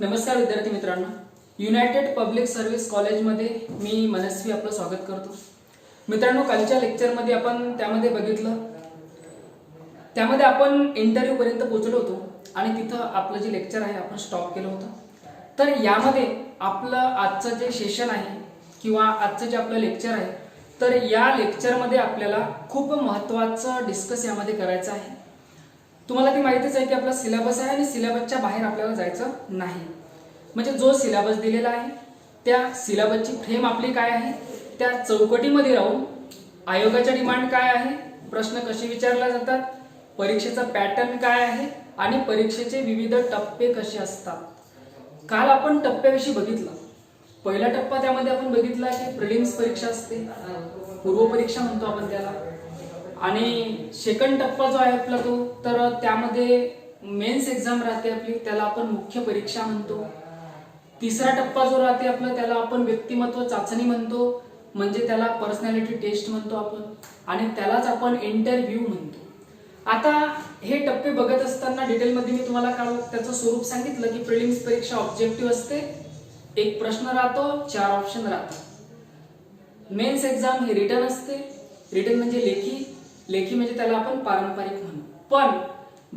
नमस्कार विद्यार्थी मित्रांनो, युनायटेड पब्लिक सर्व्हिस कॉलेजमध्ये मी मनस्वी आपलं स्वागत करतो. मित्रांनो, कालच्या लेक्चरमध्ये आपण त्यामध्ये बघितलं, त्यामध्ये आपण इंटरव्ह्यू पर्यंत पोहोचलो होतो आणि तिथं आपलं जे लेक्चर आहे आपण स्टॉप केलं होतं. तर यामध्ये आपलं आजचं जे सेशन आहे किंवा आजचं जे आपलं लेक्चर आहे, तर या लेक्चरमध्ये आपल्याला खूप महत्त्वाचं डिस्कस यामध्ये करायचं आहे. तुम्हाला ती माहितीच आहे की आपला सिलेबस आहे आणि सिलेबसच्या बाहेर आपल्याला जायचं नाही. म्हणजे जो सिलेबस दिलेला आहे त्या सिलेबसची फ्रेम आपली काय आहे, त्या चौकटीमध्ये राहून आयोगाच्या डिमांड काय आहे, प्रश्न कसे विचारले जातात, परीक्षेचा पॅटर्न काय आहे आणि परीक्षेचे विविध टप्पे कसे असतात. काल आपण टप्प्याविषयी बघितलं. पहिला टप्पा त्यामध्ये आपण बघितला की प्रिलिम्स परीक्षा असते, पूर्व परीक्षा म्हणतो आपण त्याला. आणि सेकंड टप्पा जो आहे आपला तो, तर त्यामध्ये मेन्स एक्झाम राहते आपली, त्याला आपण मुख्य परीक्षा म्हणतो. तिसरा टप्पा जो राहते आपला त्याला आपण व्यक्तिमत्व चाचणी म्हणतो, म्हणजे त्याला पर्सनॅलिटी टेस्ट म्हणतो आपण, आणि त्यालाच आपण इंटरव्ह्यू म्हणतो. आता हे टप्पे बघत असताना डिटेलमध्ये मी तुम्हाला काल त्याचं स्वरूप सांगितलं की प्रिलिम्स परीक्षा ऑब्जेक्टिव्ह असते, एक प्रश्न राहतो, 4 ऑप्शन राहतात. मेन्स एक्झाम हे रिटन असते, रिटन म्हणजे लेखी म्हणजे त्याला आपण पारंपरिक म्हणू. पण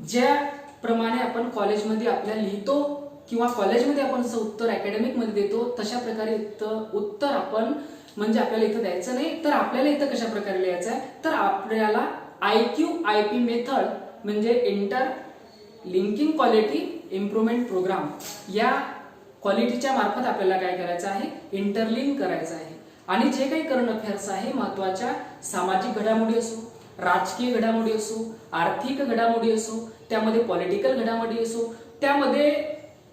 ज्याप्रमाणे आपण कॉलेजमध्ये आपल्याला लिहितो किंवा कॉलेजमध्ये आपण जसं उत्तर अकॅडमिक मध्ये देतो तशा प्रकारे उत्तर आपण म्हणजे आपल्याला इथं द्यायचं नाही. तर आपल्याला इथं कशा प्रकारे लिहायचं आहे, तर आपल्याला IQIP मेथड म्हणजे inter linking quality improvement program, या क्वालिटीच्या मार्फत आपल्याला काय करायचं आहे, इंटरलिंक करायचं आहे. आणि जे काही करंट अफेअर्स आहे, महत्वाच्या सामाजिक घडामोडी असो, राजकीय घडामोडी असो, आर्थिक घडामोडी असो, त्यामध्ये पॉलिटिकल घडामोडी असो, त्यामध्ये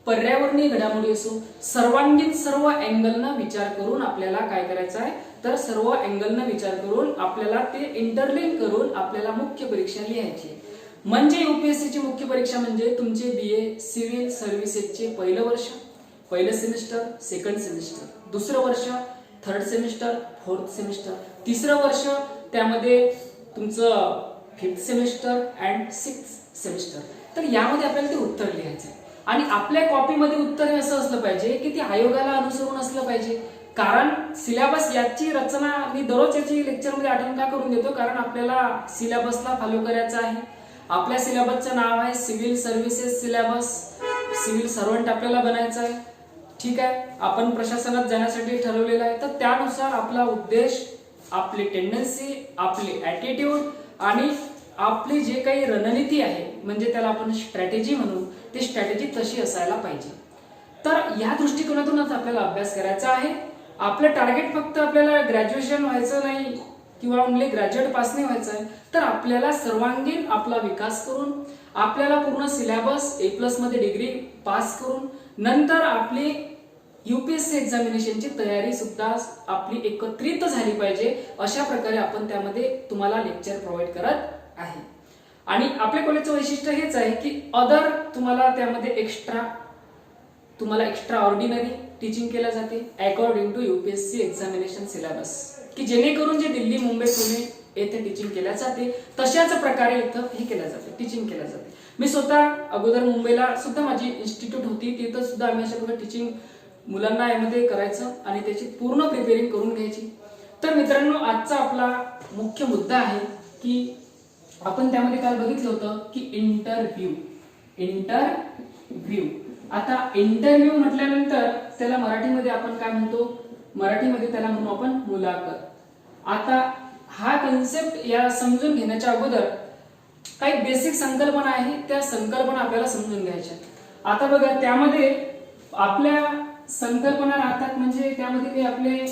पर्यावरणीय घडामोडी असो, सर्वांगीण सर्व अँगलनं विचार करून आपल्याला काय करायचं आहे, तर सर्व अँगलनं विचार करून आपल्याला ते इंटरलिंक करून आपल्याला मुख्य परीक्षा लिहायची. म्हणजे युपीएससीची मुख्य परीक्षा म्हणजे तुमचे BA सिव्हिल सर्व्हिसेसचे पहिलं वर्ष, पहिलं सेमिस्टर, सेकंड सेमिस्टर, दुसरं वर्ष, थर्ड सेमिस्टर, फोर्थ सेमिस्टर, तिसरं वर्ष, त्यामध्ये तुमचं 5th semester and 6th semester. तर यामध्ये आपल्याला ते उत्तर लिहायचं आहे. आणि आपल्या कॉपीमध्ये उत्तर हे असं असलं पाहिजे की ते आयोगाला अनुसरून असलं पाहिजे. कारण सिलेबस याची रचना मी दररोज याची लेक्चरमध्ये आठवण का करून देतो, कारण आपल्याला सिलेबसला फॉलो करायचं आहे. आपल्या सिलेबसचं नाव आहे civil services syllabus, civil servant आपल्याला बनायचं आहे. ठीक आहे, आपण प्रशासनात जाण्यासाठी ठरवलेलं आहे. तर त्यानुसार आपला उद्देश, आपली टेंडन्सी, आपली ऍटिट्यूड आणि आपली जे काही रणनीती आहे, म्हणजे त्याला आपण स्ट्रॅटेजी म्हणू, ती स्ट्रॅटेजी तशी असायला पाहिजे. तर या दृष्टिकोनातूनच आपल्याला अभ्यास करायचा आहे. आपलं टार्गेट फक्त आपल्याला ग्रॅज्युएशन व्हायचं नाही किंवा ओनली ग्रॅज्युएट पास नाही व्हायचं आहे, तर आपल्याला सर्वांगीण आपला विकास करून, आपल्याला पूर्ण सिलेबस A+ मध्ये डिग्री पास करून, नंतर आपली UPSC एक्झामिनेशनची तयारी सुद्धा आपली एकत्रित झाली पाहिजे. अशा प्रकारे आपण त्यामध्ये तुम्हाला लेक्चर प्रोव्हाइड करत आहे. आणि आपल्या कॉलेजचं वैशिष्ट्य हेच आहे की अदर तुम्हाला त्यामध्ये तुम्हाला एक्स्ट्रा ऑर्डिनरी टीचिंग केल्या जाते according to UPSC examination syllabus, की जेणेकरून जे दिल्ली, मुंबई, पुणे येथे टीचिंग केल्या जाते तशाच प्रकारे इथं हे केल्या जाते, टीचिंग केल्या जाते. मी स्वतः अगोदर मुंबईला सुद्धा माझी इन्स्टिट्यूट होती, तिथं सुद्धा आम्ही अशा प्रकारे टीचिंग मुलांना यामध्ये करायचं आणि त्याची पूर्ण प्रिपेअरिंग करून घ्यायची. तर मित्रांनो, आजचा आपला मुख्य मुद्दा आहे की आपण त्यामध्ये काल बघितलं होतं की इंटरव्ह्यू. आता इंटरव्ह्यू म्हटल्यानंतर त्याला मराठीमध्ये आपण काय म्हणतो, मराठीमध्ये त्याला म्हणू आपण मुलाखत. आता हा कन्सेप्ट या समजून घेण्याच्या अगोदर काही बेसिक संकल्पना आहे, त्या संकल्पना आपल्याला समजून घ्यायच्या. आता बघा, त्यामध्ये आपल्या संकल्पना राहतात, म्हणजे त्यामध्ये ते आपले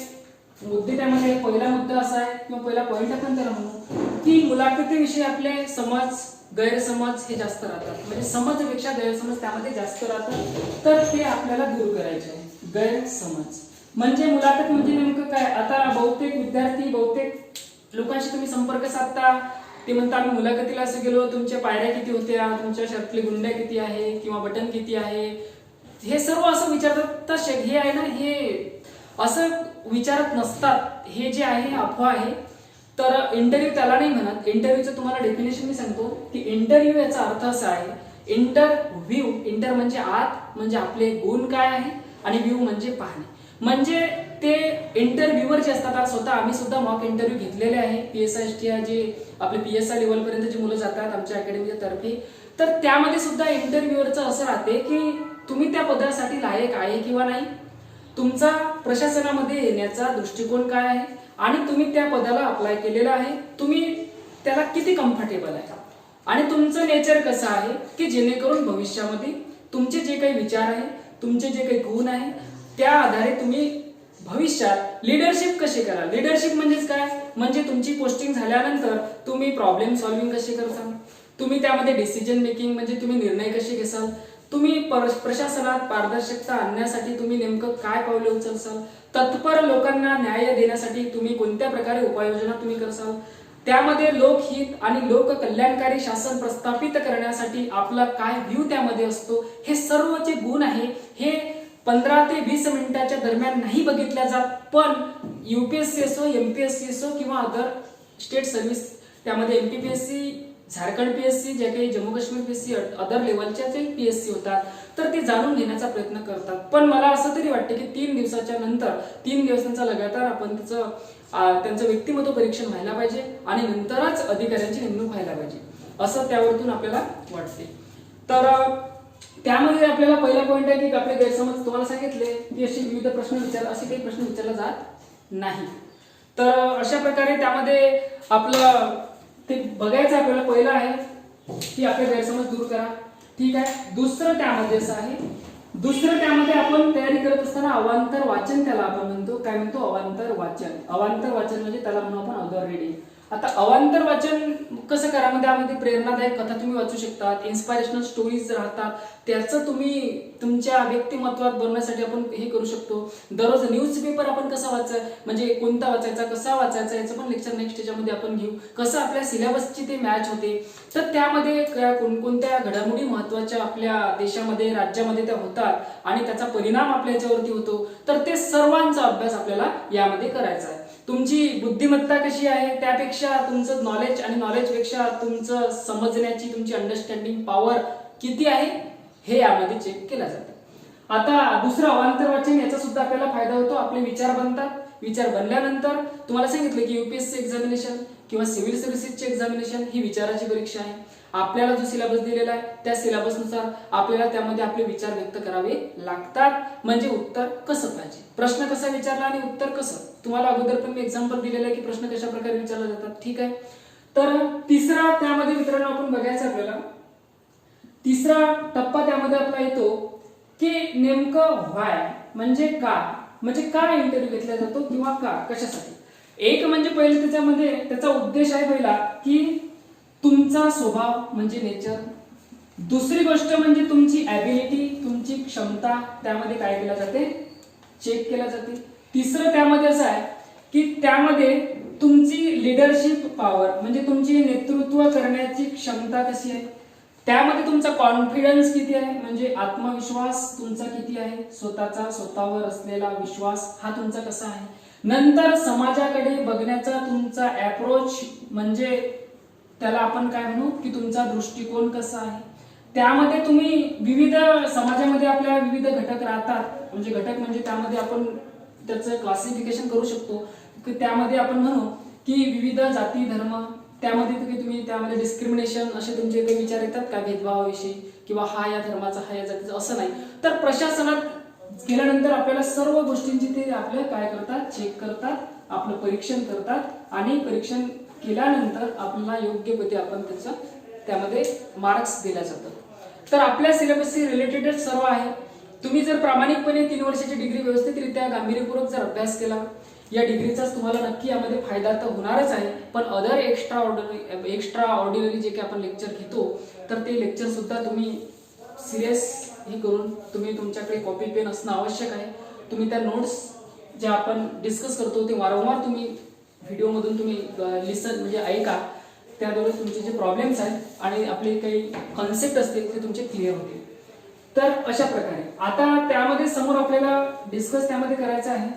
मुद्दे, त्यामध्ये पहिला मुद्दा असा आहे किंवा पहिला पॉइंट आपण त्याला म्हणू की मुलाखतीविषयी आपले समज, गैरसमज हे जास्त राहतात. म्हणजे समजपेक्षा गैरसमज त्यामध्ये जास्त राहतात, तर ते आपल्याला दूर करायचे आहे. गैरसमज म्हणजे मुलाखत म्हणजे नेमकं काय. आता बहुतेक विद्यार्थी, बहुतेक लोकांशी तुम्ही संपर्क साधता, ते म्हणता आम्ही मुलाखतीला असं गेलो, तुमच्या पायऱ्या किती होत्या, तुमच्या शर्टली गुंड्या किती आहे किंवा बटन किती आहे, हे सर्व असं विचारतात. तर हे आहे ना, हे असं विचारत नसतात. हे जे आहे अफवा आहे. तर इंटरव्ह्यू त्याला नाही म्हणत. इंटरव्ह्यूचं तुम्हाला डेफिनेशन मी सांगतो की इंटरव्ह्यू याचा अर्थ असा आहे इंटरव्ह्यू, इंटर म्हणजे आत, म्हणजे आपले गुण काय आहे, आणि व्ह्यू म्हणजे पाहणे. म्हणजे ते इंटरव्ह्यूवर जे असतात, स्वतः आम्ही सुद्धा मॉक इंटरव्ह्यू घेतलेले आहे PSI जे आपले PSI लेवल पर्यंत जे मुलं जातात आमच्या अकॅडमीच्या तर्फे, तर त्यामध्ये सुद्धा इंटरव्ह्यूवरचं असं राहते की तुम्ही त्या पदासाठी लायक आहे किंवा नाही, तुमचा प्रशासनामध्ये येण्याचा दृष्टिकोन काय आहे, आणि तुम्ही त्या पदाला अप्लाय केलेला आहे, तुम्ही त्याला किती कम्फर्टेबल आहे, आणि तुमचं नेचर कसं आहे की जेणेकरून भविष्यामध्ये तुमचे जे काही विचार आहे, तुमचे जे काही गुण आहे, त्या आधारे तुम्ही भविष्यात लीडरशिप कशी कराल. लीडरशिप म्हणजेच काय, म्हणजे तुमची पोस्टिंग झाल्यानंतर तुम्ही प्रॉब्लेम सॉल्व्हिंग कशी करसाल, तुम्ही त्यामध्ये डिसिजन मेकिंग म्हणजे तुम्ही निर्णय कसे घेसाल, तुम्ही प्रशासनात पारदर्शकता आणण्यासाठी तुम्ही नेमकं काय पावले उचलसाल, तत्पर लोकांना न्याय देण्यासाठी तुम्ही कोणत्या प्रकारे उपाययोजना तुम्ही करसाल, त्यामध्ये लोकहित आणि लोक कल्याणकारी शासन प्रस्थापित करण्यासाठी आपला काय व्ह्यू त्यामध्ये असतो, हे सर्व जे गुण आहे हे 15 ते 20 मिनिटाच्या दरम्यान नाही बघितल्या जात. पण UPSC असो, MPSC असो किंवा अदर स्टेट सर्व्हिस, त्यामध्ये MPPSC, झारखंड PSC, जे काही जम्मू काश्मीर PSC, अदर लेवलच्या जे PSC होतात, तर ते जाणून घेण्याचा प्रयत्न करतात. पण मला असं तरी वाटतं की 3 दिवसाच्या नंतर 3 दिवसांचा लगातार आपण त्यांचं व्यक्तिमत्व परीक्षण व्हायला पाहिजे आणि नंतरच अधिकाऱ्यांची नेमणूक व्हायला पाहिजे, असं त्यावरतून आपल्याला वाटते. तर त्यामध्ये आपल्याला पहिला पॉईंट आहे की आपले गैरसमज तुम्हाला सांगितले की असे विविध प्रश्न असे काही प्रश्न विचारले जात नाही. तर अशा प्रकारे त्यामध्ये आपलं ते बघायचं आपल्याला पहिलं आहे की आपले गैरसमज दूर करा. ठीक आहे. दुसरं त्यामध्ये असं आहे, त्यामध्ये आपण तयारी करत असताना अवांतर वाचन, त्याला आपण म्हणतो, काय म्हणतो, अवांतर वाचन. अवांतर वाचन म्हणजे त्याला म्हणू आपण आउटडोर रीडिंग. आता अवांतर वाचन कसं करा, त्यामध्ये प्रेरणादायक कथा तुम्ही वाचू शकतात, इन्स्पायरेशनल स्टोरीज राहतात, त्याचं तुम्ही तुमच्या व्यक्तिमत्वात बनवण्यासाठी आपण हे करू शकतो. दररोज न्यूजपेपर आपण कसा म्हणजे कोणता वाचायचा, कसा वाचायचा, याचं पण लेक्चर नेक्स्ट याच्यामध्ये आपण घेऊ. कसं आपल्या सिलेबसची ते मॅच होते, तर त्यामध्ये कोणकोणत्या घडामोडी महत्वाच्या आपल्या देशामध्ये, राज्यामध्ये त्या होतात आणि त्याचा परिणाम आपल्या याच्यावरती होतो, तर ते सर्वांचा अभ्यास आपल्याला यामध्ये करायचा आहे. तुमची बुद्धिमत्ता कशी आहे त्यापेक्षा तुमचं नॉलेज, आणि नॉलेजपेक्षा तुमचं समजण्याची तुमची अंडरस्टँडिंग पॉवर किती आहे हे यामध्ये चेक केलं जातं. आता दुसरं अवांतर वाचन, याचा सुद्धा आपल्याला फायदा होतो. आपले विचार बनतात. विचार बनल्यानंतर तुम्हाला सांगितलं की UPSC एक्झामिनेशन किंवा सिव्हिल सर्व्हिसेसची एक्झामिनेशन ही विचाराची परीक्षा आहे. आपल्याला जो सिलेबस दिलेला आहे त्या सिलेबसनुसार आपल्याला त्यामध्ये आपले विचार व्यक्त करावे लागतात. म्हणजे उत्तर कसं पाहिजे, प्रश्न कसा विचारला आणि उत्तर कसं, तुम्हाला अगोदर पण मी एक्झाम्पल दिलेलं आहे की प्रश्न कशा प्रकारे विचारले जातात. ठीक आहे. तर तिसरा त्यामध्ये मित्रांनो आपण बघायचं, आपल्याला तिसरा टप्पा त्यामध्ये आपला येतो की नेमकं व्हाय म्हणजे काय, म्हणजे काय इंटरव्ह्यू घेतला जातो किंवा का, कशासाठी. एक म्हणजे पहिले त्याच्यामध्ये त्याचा उद्देश आहे पहिला की तुमचा स्वभाव म्हणजे नेचर. दुसरी गोष्ट म्हणजे तुमची ॲबिलिटी, तुमची क्षमता, त्यामध्ये काय केलं जाते, चेक केला जाते. तिसरं त्यामध्ये असं आहे की त्यामध्ये तुमची लिडरशिप पॉवर म्हणजे तुमची नेतृत्व करण्याची क्षमता कशी आहे, त्यामध्ये तुमचा कॉन्फिडन्स किती आहे म्हणजे आत्मविश्वास तुमचा किती आहे, स्वतःवर असलेला विश्वास हा तुमचा कसा आहे. नंतर समाजाकडे बघण्याचा तुमचा अप्रोच म्हणजे त्याला आपण काय म्हणू की तुमचा दृष्टिकोन कसा आहे. त्यामध्ये तुम्ही विविध समाजामध्ये आपल्या विविध घटक राहतात, म्हणजे घटक म्हणजे त्यामध्ये आपण त्याचं क्लासिफिकेशन करू शकतो की त्यामध्ये आपण म्हणू की विविध जाती धर्म, त्यामध्ये तुम्ही त्यामध्ये डिस्क्रिमिनेशन असे तुमचे काही विचार येतात का, भेदभावाविषयी किंवा हा या धर्माचा हा या जातीचा, असं नाही. तर प्रशासनात गेल्यानंतर आपल्याला सर्व गोष्टींची ते आपलं काय करतात, चेक करतात, आपलं परीक्षण करतात आणि परीक्षण केल्यानंतर आपल्याला योग्य पद्धती आपण त्यामध्ये मार्क्स दिल्या जातात. तर आपल्या सिलेबसशी रिलेटेड सर्व आहे. तुम्ही जर प्रामाणिकपणे 3 वर्षाची डिग्री व्यवस्थितरित्या गांभीर्यपूर्वक जर अभ्यास केला, या डिग्रीचाच तुम्हाला नक्की यामध्ये फायदा तर होणारच आहे. पण अदर एक्स्ट्रा ऑर्डिनरी जे काही आपण लेक्चर घेतो, तर ते लेक्चर सुद्धा तुम्ही सिरियस हे करून तुम्ही तुमच्याकडे कॉपी पेन असणं आवश्यक आहे. तुम्ही त्या नोट्स ज्या आपण डिस्कस करतो ते वारंवार तुम्ही व्हिडिओमधून तुम्ही लिसन म्हणजे ऐका, त्याद्वारे तुमचे जे प्रॉब्लेम्स आहेत आणि आपले काही कॉन्सेप्ट असतील ते तुमचे क्लिअर होतील. तर अशा प्रकारे आता त्यामध्ये समोर आपल्याला डिस्कस त्यामध्ये करायचं आहे.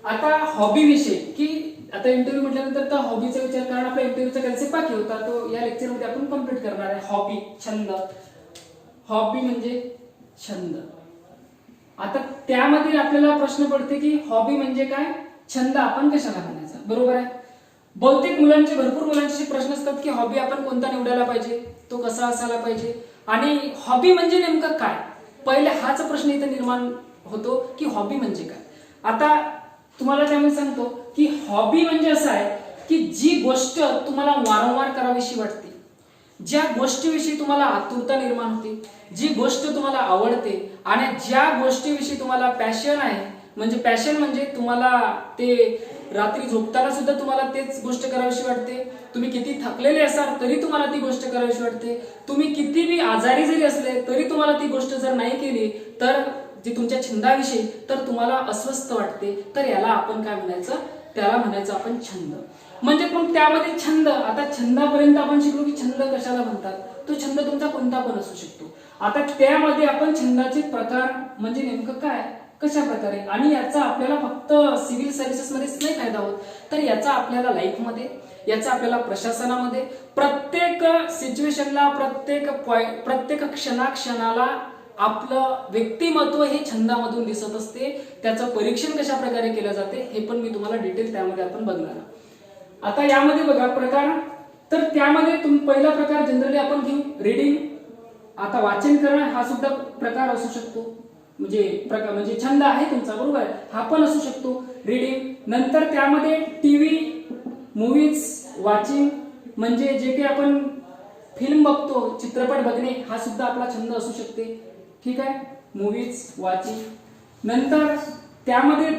आता हॉबी विषयी की आता इंटरव्ह्यू म्हटल्यानंतर तर हॉबीचा विचार, कारण आपला इंटरव्ह्यूचा कन्सेप्ट बाकी होता तो या लेक्चरमध्ये आपण कम्प्लीट करणार आहे. हॉबी, छंद. हॉबी म्हणजे छंद. आता त्यामध्ये आपल्याला प्रश्न पडते की हॉबी म्हणजे काय, छंद आपण कशाला म्हणायचा, बरोबर आहे. बहुतेक मुलांचे, भरपूर मुलांचे प्रश्न असतात की हॉबी आपण कोणता निवडायला पाहिजे, तो कसा असायला पाहिजे, आणि हॉबी म्हणजे नेमकं काय. पहिले हाच प्रश्न इथं निर्माण होतो की हॉबी म्हणजे काय. आता तुम्हाला त्यामध्ये सांगतो की हॉबी म्हणजे असं आहे की जी गोष्ट तुम्हाला वारंवार करावीशी वाटते, ज्या गोष्टीविषयी तुम्हाला आतुरता निर्माण होते, जी गोष्ट तुम्हाला आवडते, आणि ज्या गोष्टीविषयी तुम्हाला पॅशन आहे. म्हणजे पॅशन म्हणजे तुम्हाला ते रात्री झोपताना सुद्धा तुम्हाला तेच गोष्ट करावीशी वाटते. तुम्ही किती थकलेले असाल तरी तुम्हाला ती गोष्ट करावीशी वाटते. तुम्ही किती बी आजारी जरी असले तरी तुम्हाला ती गोष्ट जर नाही केली तर जी तुमच्या छंदाविषयी तर तुम्हाला अस्वस्थ वाटते. तर याला आपण काय म्हणायचं, त्याला म्हणायचं आपण छंद. म्हणजे पण त्यामध्ये छंद, आता छंदापर्यंत आपण शिकलो की छंद कशाला म्हणतात. तो छंद तुमचा कोणता पण असू शकतो. आता त्यामध्ये आपण छंदाचे प्रकार म्हणजे नेमकं काय, कशा प्रकारे, आणि याचा आपल्याला फक्त सिव्हिल सर्व्हिसेस मध्येच नाही फायदा होत, तर याचा आपल्याला लाईफमध्ये, याचा आपल्याला प्रशासनामध्ये, प्रत्येक सिच्युएशनला, प्रत्येक क्षणाक्षणाला आपलं व्यक्तिमत्व हे छंदामधून दिसत असते. त्याचं परीक्षण कशा प्रकारे केलं जाते हे पण मी तुम्हाला डिटेल त्यामध्ये आपण बघणार. आता यामध्ये बघा प्रकार, तर त्यामध्ये पहिला प्रकार जनरली आपण घेऊ रीडिंग. आता वाचन करणं हा सुद्धा प्रकार असू शकतो, म्हणजे छंद आहे तुमचा, बरोबर आहे, हा पण असू शकतो रीडिंग. नंतर त्यामध्ये टीव्ही, मूवीज वॉचिंग, म्हणजे जे काही आपण फिल्म बघतो, चित्रपट बघणे, हा सुद्धा आपला छंद असू शकते. ठीक आहे, मूवीज वॉचिंग. नंतर त्यामध्ये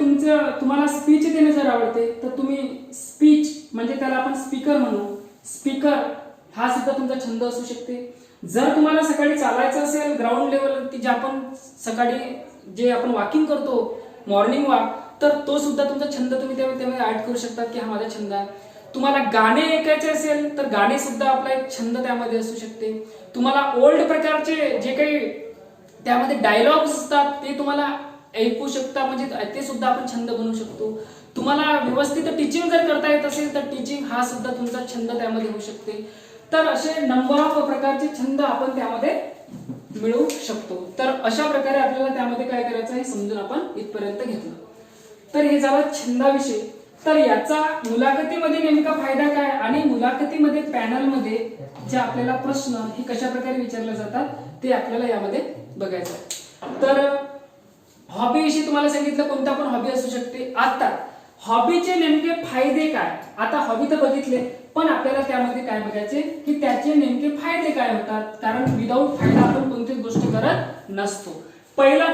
तुम्हाला स्पीच देणे जर आवडते तर तुम्ही स्पीच, म्हणजे त्याला आपण स्पीकर म्हणू, स्पीकर हा सुद्धा तुमचा छंद असू शकते. जर तुम्हाला सकाळी चालायचं असेल ग्राउंड लेवल, की जे आपण सकाळी जे आपण वॉकिंग करतो, मॉर्निंग वॉक, तर तो सुद्धा तुमचा छंद तुम्ही त्यामध्ये ऍड करू शकता की हा माझा छंद आहे. तुम्हाला गाणे ऐकायचे असेल तर गाणे सुद्धा आपला एक छंद त्यामध्ये असू शकते. तुम्हाला ओल्ड प्रकारचे जे काही त्यामध्ये डायलॉग्स असतात ते तुम्हाला ऐकू शकता, म्हणजे ते सुद्धा आपण छंद बनवू शकतो. तुम्हाला व्यवस्थित टीचिंग जर करता येत असेल तर टीचिंग हा सुद्धा तुमचा छंद त्यामध्ये होऊ शकते. तर असे नंबर ऑफ प्रकारचे छंद आपण त्यामध्ये मिळवू शकतो. तर अशा प्रकारे आपल्याला त्यामध्ये काय करायचं हे समजून आपण इथपर्यंत घेतलं. तर हे झालं छंदाविषयी. तर याचा मुलाखतीमध्ये नेमका फायदा काय, आणि मुलाखतीमध्ये पॅनलमध्ये जे आपल्याला प्रश्न हे कशा प्रकारे विचारले जातात ते आपल्याला यामध्ये बघायचं आहे. तर हॉबीविषयी तुम्हाला सांगितलं कोणता पण हॉबी असू शकते. आता हॉबीचे नेमके फायदे काय, आता हॉबी तर बघितले, पण आपल्याला त्यामध्ये काय बघायचे की त्याचे नेमके फायदे काय होतात, कारण विदाऊट फायदा आपण कोणतीच गोष्ट करत नसतो. पहिला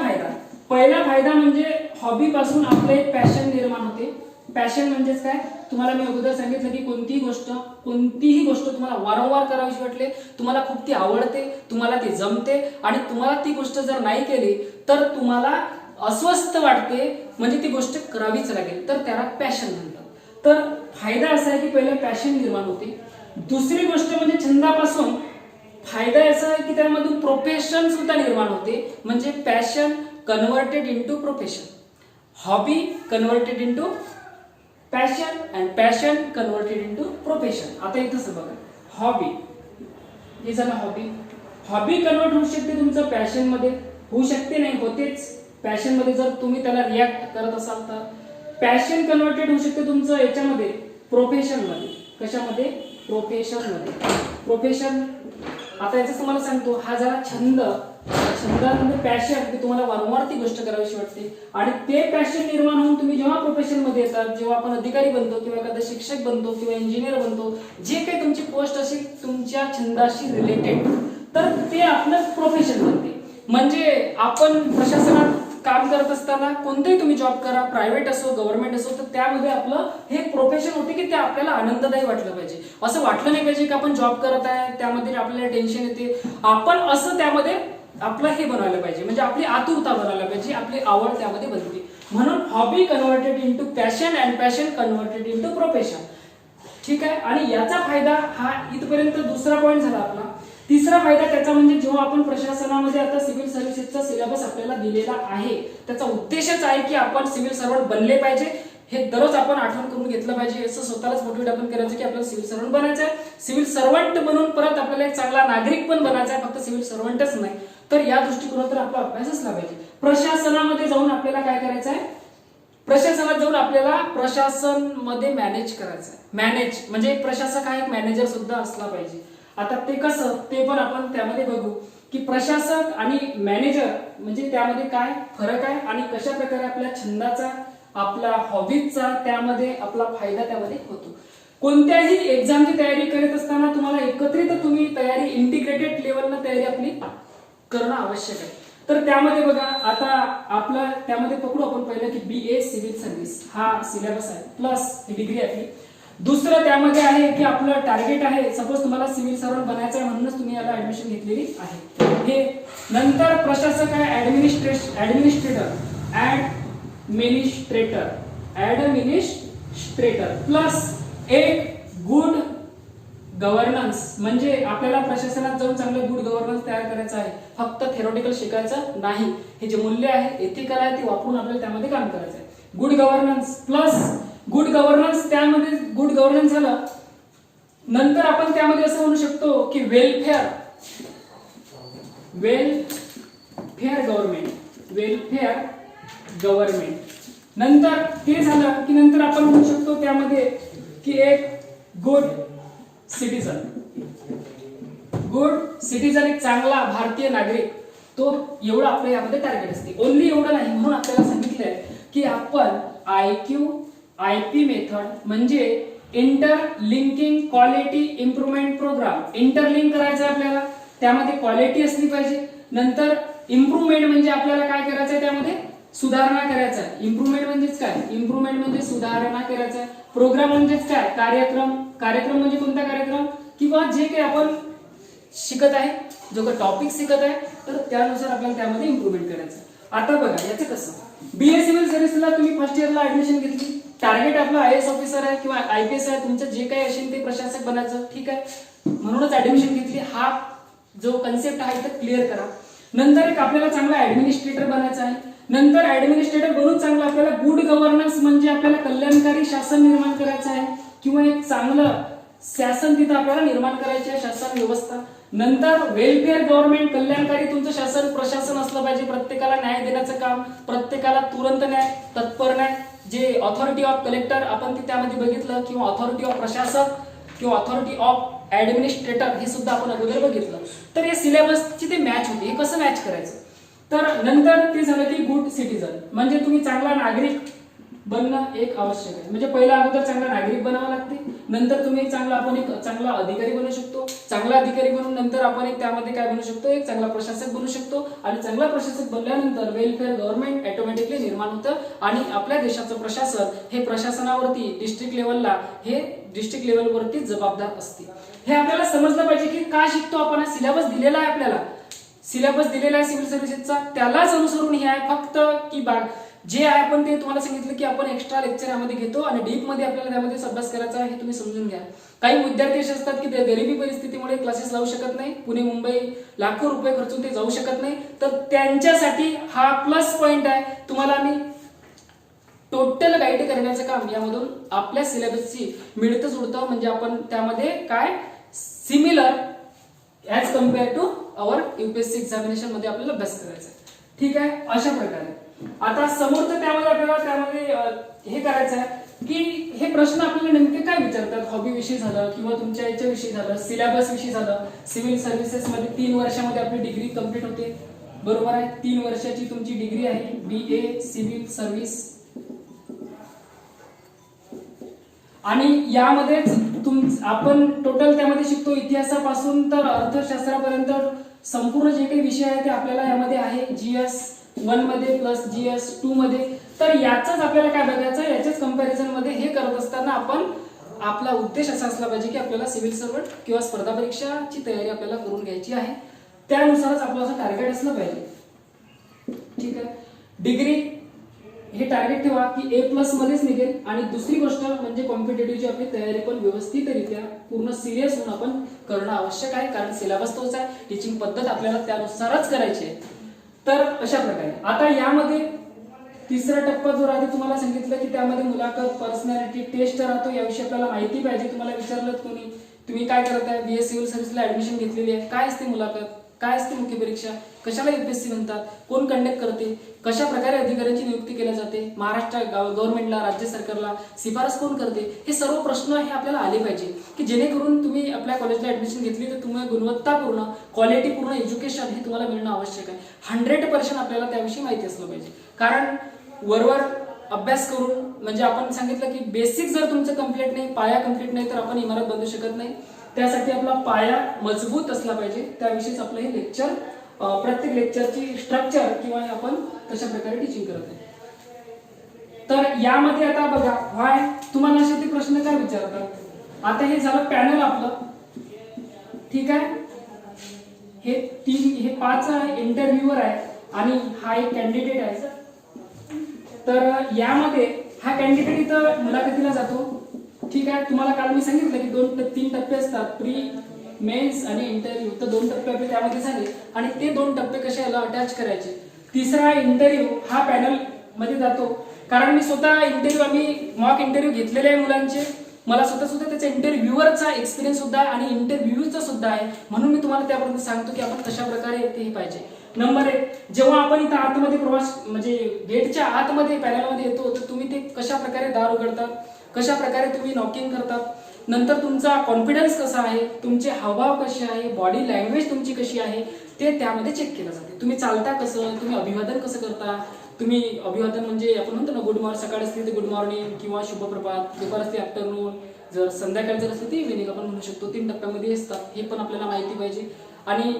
फायदा म्हणजे हॉबी पासून आपलं एक पॅशन निर्माण होते. पॅशन म्हणजेच काय, तुम्हाला मी अगोदर सांगितलं की कोणतीही गोष्ट तुम्हाला वारंवार करावीशी वाटले, तुम्हाला खूप ती आवडते, तुम्हाला ती जमते, आणि तुम्हाला ती गोष्ट जर नाही केली तर तुम्हाला अस्वस्थ वाटते, म्हणजे ती गोष्ट करावीच लागेल, तर त्याला पॅशन म्हणतात. तर फायदा असा आहे की पहिला पॅशन निर्माण होते. दुसरी गोष्ट म्हणजे छंदापासून फायदा असा आहे की त्यामधून प्रोफेशन सुद्धा निर्माण होते. म्हणजे passion converted into profession, hobby converted into passion, and passion converted into profession. आता इथंच बघा, हॉबी हे झालं हॉबी कन्वर्ट होऊ शकते तुमचं पॅशन मध्ये, होऊ शकते नाही होतेच. पॅशन मध्ये जर तुम्ही त्याला रिॲक्ट करत असाल तर पॅशन कन्वर्टेड होऊ शकते तुमचं याच्यामध्ये प्रोफेशन मध्ये. कशामध्ये, प्रोफेशन मध्ये. प्रोफेशन आता याचं तुम्हाला सांगतो, हा झाला छंद. छंदामध्ये पॅशन की तुम्हाला वारंवार ती गोष्ट करावीशी वाटते, आणि ते पॅशन निर्माण होऊन तुम्ही जेव्हा प्रोफेशन मध्ये येतात, जेव्हा आपण अधिकारी बनतो किंवा एखादा शिक्षक बनतो किंवा इंजिनियर बनतो, जे काही तुमची पोस्ट असेल तुमच्या छंदाशी रिलेटेड, तर ते आपलं प्रोफेशन बनते. म्हणजे आपण प्रशासनात काम करत असताना कोणतेही तुम्ही जॉब करा, प्रायव्हेट असो गव्हर्नमेंट असो, तर त्यामध्ये आपलं हे प्रोफेशन होते की ते आपल्याला आनंददायी वाटलं पाहिजे. असं वाटलं नाही पाहिजे की आपण जॉब करत आहे त्यामध्ये आपल्याला टेन्शन येते, आपण असं त्यामध्ये आपलं हे बनवायला पाहिजे, म्हणजे आपली आतुरता बनवायला पाहिजे, आपली आवड त्यामध्ये बनते. म्हणून hobby converted into passion and passion converted into profession. ठीक आहे, आणि याचा फायदा हा इथपर्यंत दुसरा पॉईंट झाला आपला. तिसरा फायदा त्याचा म्हणजे जेव्हा आपण प्रशासनामध्ये आता सिव्हिल सर्व्हिसेसचा सिलेबस आपल्याला दिलेला आहे, त्याचा उद्देशच आहे की आपण सिव्हिल सर्व्हंट बनले पाहिजे. हे दररोज आपण आठवण करून घेतलं पाहिजे. असं स्वतःलाच मोटिवेट आपण करायचं की आपल्याला सिव्हिल सर्वंट बनायचं आहे. सिव्हिल सर्वंट बनून परत आपल्याला एक चांगला नागरिक पण बनायचा आहे, फक्त सिव्हिल सर्वंटच नाही. तर या दृष्टिकोनातून आपला अभ्यास असला पाहिजे. प्रशासनामध्ये जाऊन आपल्याला काय करायचं आहे, प्रशासनात जाऊन आपल्याला प्रशासन मध्ये मॅनेज करायचं आहे. मॅनेज म्हणजे प्रशासक हा एक मॅनेजर सुद्धा असला पाहिजे. आता ते कसं ते पण आपण त्यामध्ये बघू की प्रशासक आणि मॅनेजर म्हणजे त्यामध्ये काय फरक आहे आणि कशा प्रकारे आपल्या छंदाचा आपला हॉबीचा त्यामध्ये आपला फायदा त्यामध्ये होतो. कोणत्याही एक्झामची तयारी करत असताना तुम्हाला एकत्रित तुम्ही तयारी इंटिग्रेटेड लेवलला तयारी आपली करणं आवश्यक आहे. तर त्यामध्ये बघा आता आपलं त्यामध्ये पकडू आपण पहिलं की BA सिव्हिल सर्व्हिस हा सिलेबस आहे प्लस ही डिग्री आहे. दुसरं त्यामध्ये आहे की आपलं टार्गेट आहे, सपोज तुम्हाला सिव्हिल सर्वंट बनायचं आहे म्हणूनच तुम्ही याला ऍडमिशन घेतलेली आहे. हे नंतर प्रशासक आहे ऍडमिनिस्ट्रेटर प्लस एक गुड गव्हर्नन्स म्हणजे आपल्याला प्रशासनात जाऊन चांगलं गुड गव्हर्नन्स तयार करायचं आहे. फक्त थेरोटिकल शिकायचं नाही, हे जे मूल्य आहे एथिकल आहे ते वापरून आपल्याला त्यामध्ये काम करायचं आहे. Good governance plus good governance त्यामध्ये गुड गव्हर्नन्स झालं नंतर आपण त्यामध्ये असं म्हणू शकतो की वेलफेअर गव्हर्नमेंट नंतर ते झालं की नंतर आपण म्हणू शकतो त्यामध्ये की एक गुड सिटीजन एक चांगला भारतीय नागरिक, तो एवढं आपल्या यामध्ये टार्गेट असते. ओनली एवढं नाही म्हणून आपल्याला सांगितलंय की आपण IP मेथड म्हणजे interlinking quality improvement program interlink करायचं आहे आपल्याला, त्यामध्ये क्वालिटी असली पाहिजे. नंतर इम्प्रुव्हमेंट म्हणजे आपल्याला काय करायचं आहे, त्यामध्ये सुधारणा करायचा आहे. इम्प्रुव्हमेंट म्हणजेच काय, इम्प्रुव्हमेंट म्हणजे सुधारणा करायचं आहे. प्रोग्राम म्हणजेच काय, कार्यक्रम म्हणजे कोणता कार्यक्रम किंवा जे काही आपण शिकत आहे, जो काही टॉपिक शिकत आहे तर त्यानुसार आपल्याला त्यामध्ये इम्प्रुव्हमेंट करायचं. आता बघा याचं कसं, BA सिव्हिल सर्व्हिसला तुम्ही फर्स्ट इयरला ऍडमिशन घेतली, टार्गेट आपला IAS ऑफिसर आहे किंवा IPS आहे, तुमचं जे काही असेल ते प्रशासक बनायचं, ठीक आहे, म्हणूनच ऍडमिशन घेतली. हा जो कन्सेप्ट आहे तो क्लिअर करा. नंतर एक आपल्याला चांगला ऍडमिनिस्ट्रेटर बनायचं आहे. नंतर ऍडमिनिस्ट्रेटर बनून चांगलं आपल्याला गुड गव्हर्नन्स म्हणजे आपल्याला कल्याणकारी शासन निर्माण करायचं आहे किंवा एक चांगलं शासन तिथं आपल्याला निर्माण करायचे आहे, शासन व्यवस्था. नंतर वेलफेअर गव्हर्नमेंट कल्याणकारी तुमचं शासन प्रशासन असलं पाहिजे, प्रत्येकाला न्याय देण्याचं काम, प्रत्येकाला तुरंत न्याय, तत्पर न्याय. जे ऑथॉरिटी ऑफ कलेक्टर आपण त्यामध्ये बघितलं किंवा ऑथॉरिटी ऑफ प्रशासक किंवा ऑथॉरिटी ऑफ ऍडमिनिस्ट्रेटर हे सुद्धा आपण अगोदर बघितलं. तर या सिलेबसची ते मॅच होते. हे कसं मॅच करायचं, तर नंतर ते झालं की गुड सिटीजन म्हणजे तुम्ही चांगला नागरिक बनणं एक आवश्यक आहे. म्हणजे पहिला अगोदर चांगला नागरिक बनावं लागते, नंतर तुम्ही एक चांगला अधिकारी बनू शकतो. चांगला अधिकारी बनून नंतर आपण एक त्यामध्ये काय बनू शकतो, एक चांगला प्रशासक बनू शकतो. आणि चांगला प्रशासक बनल्यानंतर वेलफेअर गव्हर्नमेंट ऑटोमॅटिकली निर्माण होतं आणि आपल्या देशाचं प्रशासन हे प्रशासनावरती डिस्ट्रिक्ट लेवलवरती जबाबदार असते. हे आपल्याला समजलं पाहिजे की का शिकतो आपण. सिलेबस दिलेला आहे आपल्याला, सिलेबस दिलेला आहे सिव्हिल सर्व्हिसेसचा, त्यालाच अनुसरून हे आहे. फक्त की जे आहे आपण ते तुम्हाला सांगितलं की आपण एक्स्ट्रा लेक्चर यामध्ये घेतो आणि डीप मध्ये आपल्याला त्यामध्ये अभ्यास करायचा आहे, हे तुम्ही समजून घ्या. काही विद्यार्थी असे असतात की गरिबी परिस्थितीमुळे क्लासेस लावू शकत नाही, पुणे मुंबई लाखो रुपये खर्चून ते जाऊ शकत नाही, तर त्यांच्यासाठी हा प्लस पॉइंट आहे. तुम्हाला आम्ही टोटल गाईड करण्याचं काम यामधून आपल्या सिलेबसची मिळतं जुळतं, म्हणजे आपण त्यामध्ये काय similar as compare to our UPSC examination मध्ये आपल्याला अभ्यास करायचा आहे, ठीक आहे. अशा प्रकारे आता समोरचं त्यामध्ये हे करायचं आहे की हे प्रश्न आपल्याला नेमके काय विचारतात. हॉबी विषयी झालं किंवा तुमच्या याच्याविषयी झालं, सिलेबस विषयी झालं. सिव्हिल सर्व्हिसेस मध्ये 3 वर्षामध्ये आपली डिग्री कंप्लीट होते, बरोबर आहे. 3 वर्षाची तुमची डिग्री आहे BA सिव्हिल सर्व्हिस. आणि यामध्येच आपण टोटल त्यामध्ये शिकतो इतिहासापासून तर अर्थशास्त्रापर्यंत संपूर्ण जे काही विषय आहे ते आपल्याला यामध्ये आहे GS1 मध्ये प्लस GS2 मध्ये. तर याचाच आपल्याला काय बघायचं, याच्याच कंपॅरिझन मध्ये हे करत असताना आपण आपला उद्देश असा असला पाहिजे की आपल्याला सिव्हिल सर्व्हंट किंवा स्पर्धा परीक्षाची तयारी आपल्याला करून घ्यायची आहे, त्यानुसारच आपलं असं टार्गेट असलं पाहिजे, ठीक आहे. डिग्री हे टार्गेट ठेवा की A+ मध्येच निघेल. आणि दुसरी गोष्ट म्हणजे कॉम्पिटेटिव्हची आपली तयारी पण व्यवस्थितरित्या पूर्ण सिरियस होऊन आपण करणं आवश्यक आहे, कारण सिलेबस तोच आहे, टीचिंग पद्धत आपल्याला त्यानुसारच करायची आहे. तर अशा प्रकारे आता यामध्ये तिसरा टप्पा जो राहते तुम्हाला सांगितलं की त्यामध्ये मुलाखत, पर्सनॅलिटी टेस्ट राहतो. याविषयी आपल्याला माहिती पाहिजे. तुम्हाला विचारलं कोणी तुम्ही काय करत आहे, बीएस सिव्हिल सर्व्हिसला ऍडमिशन घेतलेली आहे, काय असते मुलाखत, काय असते मुख्य परीक्षा, कशाला यूपीएससी म्हणतात, कोण कंडक्ट करते, कशा प्रकारे अधिकाऱ्यांची नियुक्ती केली जाते, महाराष्ट्र गव्हर्नमेंटला, राज्य सरकारला शिफारस कोण करते, हे सर्व प्रश्न हे आपल्याला आले पाहिजे की जेणेकरून तुम्ही आपल्या कॉलेजला ऍडमिशन घेतली तर तुम्हाला गुणवत्तापूर्ण, क्वालिटीपूर्ण एज्युकेशन हे तुम्हाला मिळणं आवश्यक आहे. 100% आपल्याला त्याविषयी माहिती असलं पाहिजे. कारण वरवर अभ्यास करून म्हणजे आपण सांगितलं की बेसिक जर तुमचं कम्प्लीट नाही, पाया कम्प्लीट नाही तर आपण इमारत बांधू शकत नाही. त्यासाठी आपला पाया मजबूत असला पाहिजे. त्याविषयीच आपलं हे लेक्चर, प्रत्येक लेक्चरची स्ट्रक्चर किंवा आपण कशा प्रकारे टीचिंग करत आहे. तर यामध्ये आता बघा व्हाय तुम्हाला असे ते प्रश्न काय विचारतात. आता हे झालं पॅनल आपलं, ठीक आहे. हे 5 इंटरव्ह्यूअर आहे आणि हा एक कॅन्डिडेट आहे. तर यामध्ये हा कॅन्डिडेट इथं मुलाखतीला जातो, ठीक आहे. तुम्हाला काल मी सांगितलं की 3 टप्पे असतात, प्री, मेन्स आणि इंटरव्ह्यू. तर 2 टप्पे आपले त्यामध्ये झाले आणि ते 2 टप्पे कसे याला अटॅच करायचे. तिसरा इंटरव्ह्यू हा पॅनल मध्ये जातो. कारण मी स्वतः इंटरव्ह्यू, आम्ही मॉक इंटरव्ह्यू घेतलेले आहे मुलांचे, मला स्वतः त्याचा इंटरव्ह्यूअरचा एक्सपिरियन्स सुद्धा आहे आणि इंटरव्ह्यूचा सुद्धा आहे. म्हणून मी तुम्हाला त्यापर्यंत सांगतो की आपण कशा प्रकारे ते पाहिजे. नंबर 1, जेव्हा आपण इथं आतमध्ये प्रवास म्हणजे गेटच्या आतमध्ये पॅनलमध्ये येतो तर तुम्ही ते कशा प्रकारे दार उघडतात, कशा प्रकारे तुम्ही नॉकिंग करतात, नंतर तुमचा कॉन्फिडन्स कसा आहे, तुमचे हावभाव कसे आहे, बॉडी लँग्वेज तुमची कशी आहे ते त्यामध्ये चेक केलं जाते. तुम्ही चालता कसं, तुम्ही अभिवादन कसं करता, तुम्ही अभिवादन म्हणजे आपण म्हणतो ना गुड मॉर्निंग, सकाळी असते ते गुड मॉर्निंग किंवा शुभप्रभात, दुपार असते आफ्टरनून, जर संध्याकाळी जर असते ती इव्हिनिंग आपण म्हणू शकतो. 3 टप्प्यामध्ये असतात. हे पण आपल्याला माहिती पाहिजे. आणि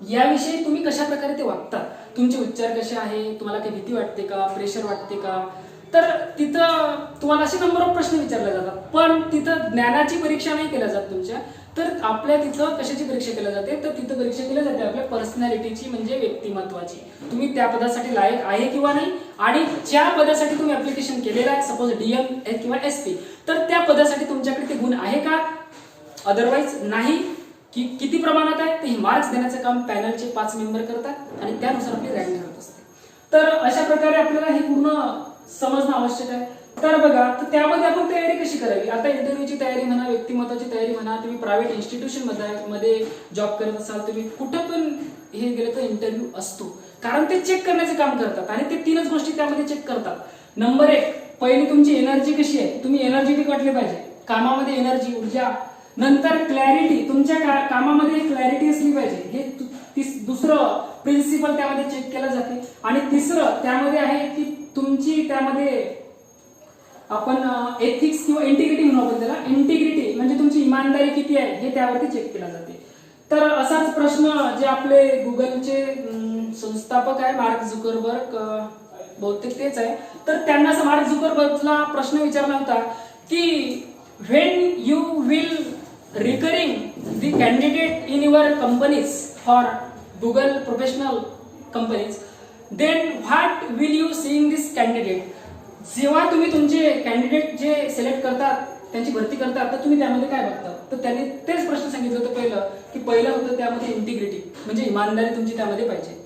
याविषयी तुम्ही कशा प्रकारे ते वागतात, तुमचे उच्चार कसे आहे, तुम्हाला काही भीती वाटते का, प्रेशर वाटते का. तर तिथं तुम्हाला असे नंबर ऑफ प्रश्न विचारले जातात. पण तिथं ज्ञानाची परीक्षा नाही केल्या जात तुमच्या, तर आपल्या तिथं कशाची परीक्षा केली जाते, तर तिथं परीक्षा केली जाते आपल्या पर्सनॅलिटीची म्हणजे व्यक्तिमत्वाची. तुम्ही त्या पदासाठी लायक आहे किंवा नाही आणि ज्या पदासाठी तुम्ही ऍप्लिकेशन केलेलं आहे, सपोज डीएम किंवा एसपी, तर त्या पदासाठी तुमच्याकडे ते गुण आहे का, अदरवाईज नाही की किती प्रमाणात आहे, ते मार्क्स देण्याचं काम पॅनलचे 5 मेंबर करतात आणि त्यानुसार आपली रँक ठरत असते. तर अशा प्रकारे आपल्याला हे पूर्ण समजणं आवश्यक आहे. तर बघा, तर त्यामध्ये आपण तयारी कशी करावी. आता इंटरव्ह्यूची तयारी म्हणा, व्यक्तिमत्वाची तयारी म्हणा, तुम्ही प्रायव्हेट इन्स्टिट्यूशन मध्ये जॉब करत असाल, तुम्ही कुठं पण हे गेले तर इंटरव्ह्यू असतो. कारण ते चेक करण्याचे काम करतात आणि ते 3च गोष्टी त्यामध्ये चेक करतात. नंबर 1, पहिली तुमची एनर्जी कशी आहे, तुम्ही एनर्जेटिक वाटले पाहिजे, कामामध्ये एनर्जी, ऊर्जा. नंतर क्लॅरिटी, तुमच्या कामामध्ये क्लॅरिटी असली पाहिजे. हे दुसरं प्रिन्सिपल त्यामध्ये चेक केलं जाते. आणि तिसरं त्यामध्ये आहे की तुमची त्यामध्ये आपण एथिक्स किंवा इंटिग्रिटी म्हणू आपण त्याला. इंटिग्रिटी म्हणजे तुमची इमानदारी किती आहे हे त्यावरती चेक केला जाते. तर असाच प्रश्न जे आपले गुगलचे संस्थापक आहे मार्क झुकरबर्ग, बहुतेक तेच आहे, तर त्यांना मार्क झुकरबर्गला प्रश्न विचारला होता की when you will recurring the candidate in your companies for Google professional companies, then what will you seeing this candidate. जेव्हा तुम्ही तुमचे कॅन्डिडेट जे सिलेक्ट करतात, त्यांची भरती करतात, तर तुम्ही त्यामध्ये काय बघता. तर त्यांनी तेच प्रश्न सांगितलं होतं पहिलं की पहिलं होतं त्यामध्ये इंटिग्रिटी म्हणजे इमानदारी तुमची त्यामध्ये पाहिजे.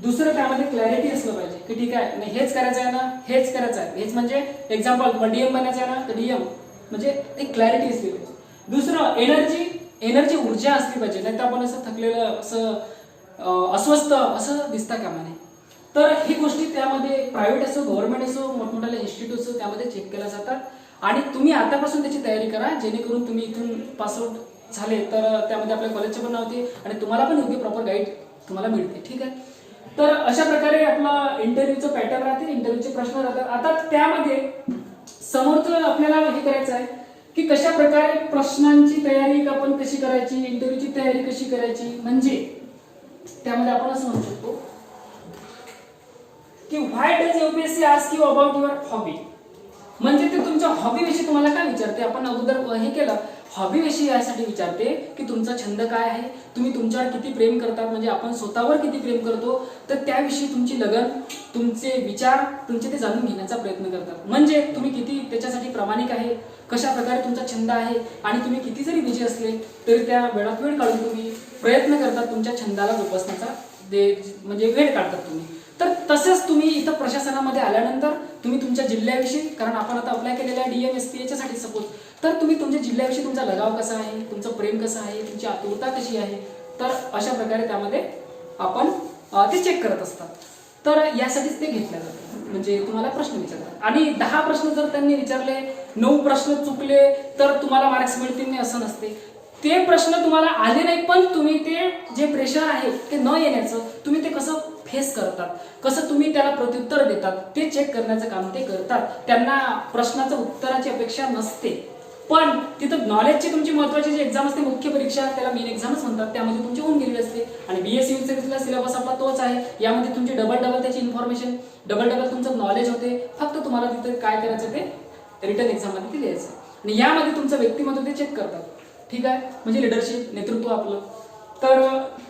दुसरं त्यामध्ये क्लॅरिटी असलं पाहिजे की ठीक आहे नाही हेच करायचं आहे ना, हेच करायचं आहे, हेच म्हणजे एक्झाम्पल डीएम बनायचं आहे ना, तर डीएम म्हणजे एक क्लॅरिटी असली पाहिजे. दुसरं एनर्जी ऊर्जा असली पाहिजे, नाही तर आपण असं थकलेलं, असं अस्वस्थ असं दिसता कामा नये. तर ही गोष्टी त्यामध्ये प्रायव्हेट असो, गव्हर्नमेंट असो, मोठमोठ्या इन्स्टिट्यूट असो, त्यामध्ये चेक केल्या जातात. आणि तुम्ही आतापासून त्याची तयारी करा जेणेकरून तुम्ही इथून पासआउट झाले तर त्यामध्ये आपल्या कॉलेजचे पण नाव येते आणि तुम्हाला पण योग्य प्रॉपर गाईड तुम्हाला मिळते. ठीक आहे. तर अशा प्रकारे आपला इंटरव्ह्यूचं पॅटर्न राहते, इंटरव्ह्यूचे प्रश्न राहतात. आता त्यामध्ये समोरचं आपल्याला हे करायचं आहे की कशा प्रकारे प्रश्नांची तयारी आपण कशी करायची, इंटरव्ह्यूची तयारी कशी करायची. म्हणजे त्यामध्ये आपण असं म्हणू शकतो की why does UPSC ask you about your hobby. म्हणजे ते तुमच्या हॉबी विषयी तुम्हाला काय विचारते. आपण अगोदर हे केलं, हॉबी विषयी यासाठी विचारते की तुमचा छंद काय आहे, तुम्ही तुमच्यावर किती प्रेम करतात, म्हणजे आपण स्वतःवर किती प्रेम करतो, तर त्याविषयी तुमची लगन, तुमचे विचार, तुमचे ते जाणून घेण्याचा प्रयत्न करतात. म्हणजे तुम्ही किती त्याच्यासाठी प्रामाणिक आहे, कशा प्रकारे तुमचा छंद आहे आणि तुम्ही किती जरी बिझी असले तरी त्या वेळात वेळ काढून तुम्ही प्रयत्न करतात तुमच्या छंदाला जोपासण्याचा, म्हणजे वेळ काढतात तुम्ही. तर तसंच तुम्ही इथं प्रशासनामध्ये आल्यानंतर तुम्ही तुमच्या जिल्ह्याविषयी, कारण आपण आता अप्लाय केलेला आहे DMSP याच्यासाठी सपोज, तर तुम्ही तुमच्या जिल्ह्याविषयी तुमचा लगाव कसा आहे, तुमचं प्रेम कसं आहे, तुमची आतुरता कशी आहे, तर अशा प्रकारे त्यामध्ये आपण ते चेक करत असतात. तर यासाठीच ते घेतलं जातं, म्हणजे तुम्हाला प्रश्न विचारतात. आणि 10 प्रश्न जर त्यांनी विचारले, 9 प्रश्न चुकले तर तुम्हाला मार्क्स मिळतील नाही असं नसते. ते प्रश्न तुम्हाला आले नाही पण तुम्ही ते जे प्रेशर आहे ते न येण्याचं तुम्ही ते कसं फेस करतात, कसं तुम्ही त्याला प्रत्युत्तर देतात, ते चेक करण्याचं काम ते करतात. त्यांना प्रश्नाचं उत्तराची अपेक्षा नसते, पण तिथं नॉलेजची तुमची महत्त्वाची जी एक्झाम असते, मुख्य परीक्षा, त्याला मेन एक्झामच म्हणतात, त्यामध्ये तुमची होऊन गेलेली असते. आणि BSc युनिव्हर्सिटीला सिलेबस आपला तोच आहे. यामध्ये तुमची डबल त्याची इन्फॉर्मेशन, डबल तुमचं नॉलेज होते. फक्त तुम्हाला तिथे काय करायचं ते रिटर्न एक्झाम मध्ये ते लिहायचं. आणि यामध्ये तुमचं व्यक्तिमत्व ते चेक करतात. ठीक आहे, म्हणजे लिडरशिप, नेतृत्व आपलं. तर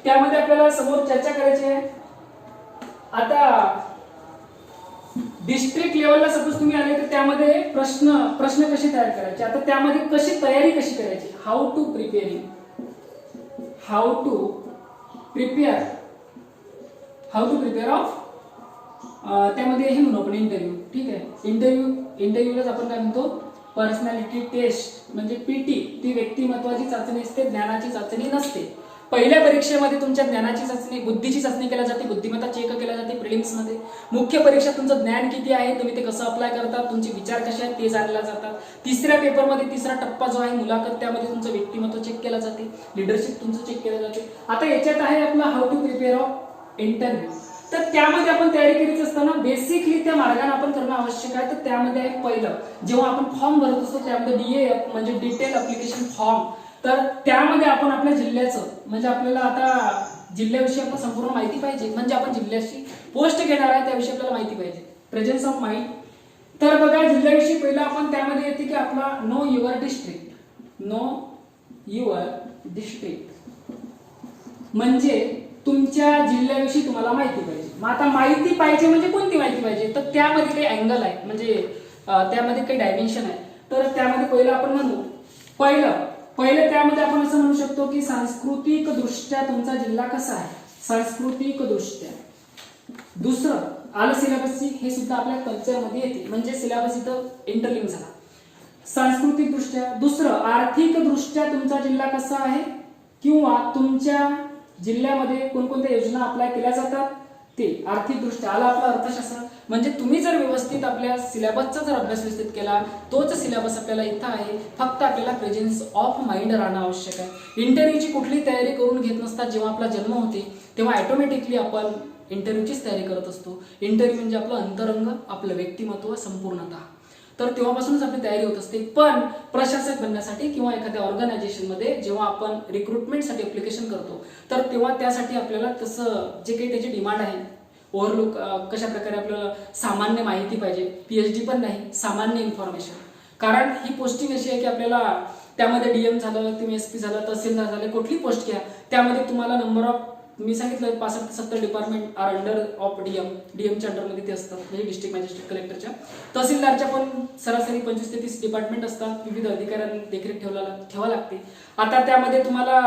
त्यामध्ये आपल्याला समोर चर्चा करायची आहे. आता डिस्ट्रिक्ट लेवलला सपोज तुम्ही आले तर त्यामध्ये प्रश्न कसे तयार करायचे, आता त्यामध्ये तयारी कशी करायची, हाऊ टू प्रिपेअर ऑफ त्यामध्ये हे म्हणू आपण इंटरव्ह्यू. ठीक आहे, इंटरव्ह्यूलाच आपण काय म्हणतो, पर्सनॅलिटी टेस्ट, म्हणजे PT, ती व्यक्तिमत्वाची चाचणी असते, ज्ञानाची चाचणी नसते. पहिल्या परीक्षेमध्ये तुमच्या ज्ञानाची चाचणी, बुद्धीची चाचणी केली जाते, बुद्धिमत्ता चेक केल्या जाते प्रिलिम्स मध्ये. मुख्य परीक्षेत तुमचं ज्ञान किती आहे, तुम्ही ते कसं अप्लाय करतात, तुमचे विचार कसे आहेत ते जाणले जातात. तिसऱ्या पेपरमध्ये तिसरा टप्पा जो आहे मुलाखत, त्यामध्ये तुमचं व्यक्तिमत्व चेक केलं जाते, लिडरशिप तुमचं चेक केलं जाते. आता याच्यात आहे आपला how to prepare of interview. तर त्यामध्ये आपण तयारी करीत असताना बेसिकली त्या मार्गाने आपण करणं आवश्यक आहे. तर त्यामध्ये आहे पहिलं, जेव्हा आपण फॉर्म भरत असतो त्यामध्ये DAF म्हणजे डिटेल अप्लिकेशन फॉर्म, तर त्यामध्ये आपण आपल्या जिल्ह्याचं, म्हणजे आपल्याला आता जिल्ह्याविषयी आपल्याला संपूर्ण माहिती पाहिजे, म्हणजे आपण जिल्ह्याची पोस्ट घेणार आहे त्याविषयी आपल्याला माहिती पाहिजे, प्रेझेन्स ऑफ माइंड. तर बघा, जिल्ह्याविषयी पहिला आपण त्यामध्ये येते की आपला नो युअर डिस्ट्रिक्ट, म्हणजे तुमच्या जिल्ह्याविषयी तुम्हाला माहिती पाहिजे. मग आता माहिती पाहिजे म्हणजे कोणती माहिती पाहिजे, तर त्यामध्ये काही अँगल आहे, म्हणजे त्यामध्ये काही डायमेन्शन आहे. तर त्यामध्ये पहिलं आपण म्हणू, पहिलं त्यामध्ये आपण असं म्हणू शकतो की सांस्कृतिक दृष्ट्या तुमचा जिल्हा कसा आहे, सांस्कृतिक दृष्ट्या. दुसरं आलं सिलेबसची, हे सुद्धा आपल्या कल्चरमध्ये येते, म्हणजे सिलेबस इथं इंटरलिंक झाला. सांस्कृतिक दृष्ट्या. दुसरं आर्थिक दृष्ट्या तुमचा जिल्हा कसा आहे, किंवा तुमच्या जिल्ह्यामध्ये कोणकोणत्या योजना अप्लाय केल्या जातात ते आर्थिक दृष्ट्या. आला आपला अर्थशास्त्र, म्हणजे तुम्ही जर व्यवस्थित आपल्या सिलेबसचा जर अभ्यास व्यवस्थित केला, तोच सिलेबस आपल्याला इथं आहे, फक्त आपल्याला प्रेझेन्स ऑफ माइंड राहणं आवश्यक आहे. इंटरव्ह्यूची कुठली तयारी करून घेत नसतात. जेव्हा आपला जन्म होते तेव्हा ऑटोमॅटिकली आपण इंटरव्ह्यूचीच तयारी करत असतो. इंटरव्ह्यू म्हणजे आपलं अंतरंग, आपलं व्यक्तिमत्व संपूर्णतः. तर तेव्हापासूनच आपली तयारी होत असते. पण प्रशासक बनण्यासाठी किंवा एखाद्या ऑर्गनायझेशनमध्ये जेव्हा आपण रिक्रुटमेंटसाठी ऍप्लिकेशन करतो, तर तेव्हा त्यासाठी आपल्याला तसं जे काही त्याची डिमांड आहे, ओव्हरलुक कशा प्रकारे आपल्याला सामान्य माहिती पाहिजे, PhD पण नाही, सामान्य इन्फॉर्मेशन. कारण ही पोस्टिंग अशी आहे की आपल्याला त्यामध्ये DM झालं, तुम्ही SP झालं, तहसीलदार झाले, कुठली पोस्ट घ्या, त्यामध्ये तुम्हाला नंबर ऑफ, मी सांगितलं 65 ते 70 डिपार्टमेंट आर अंडर ऑफ डीएमच्या अंडरमध्ये ते असतात, म्हणजे डिस्ट्रिक्ट मॅजिस्ट्रेट कलेक्टरच्या. तहसीलदारच्या पण सरासरी 25 ते 30 डिपार्टमेंट असतात, विविध अधिकाऱ्यांनी देखरेख ठेवा लागते. आता त्यामध्ये तुम्हाला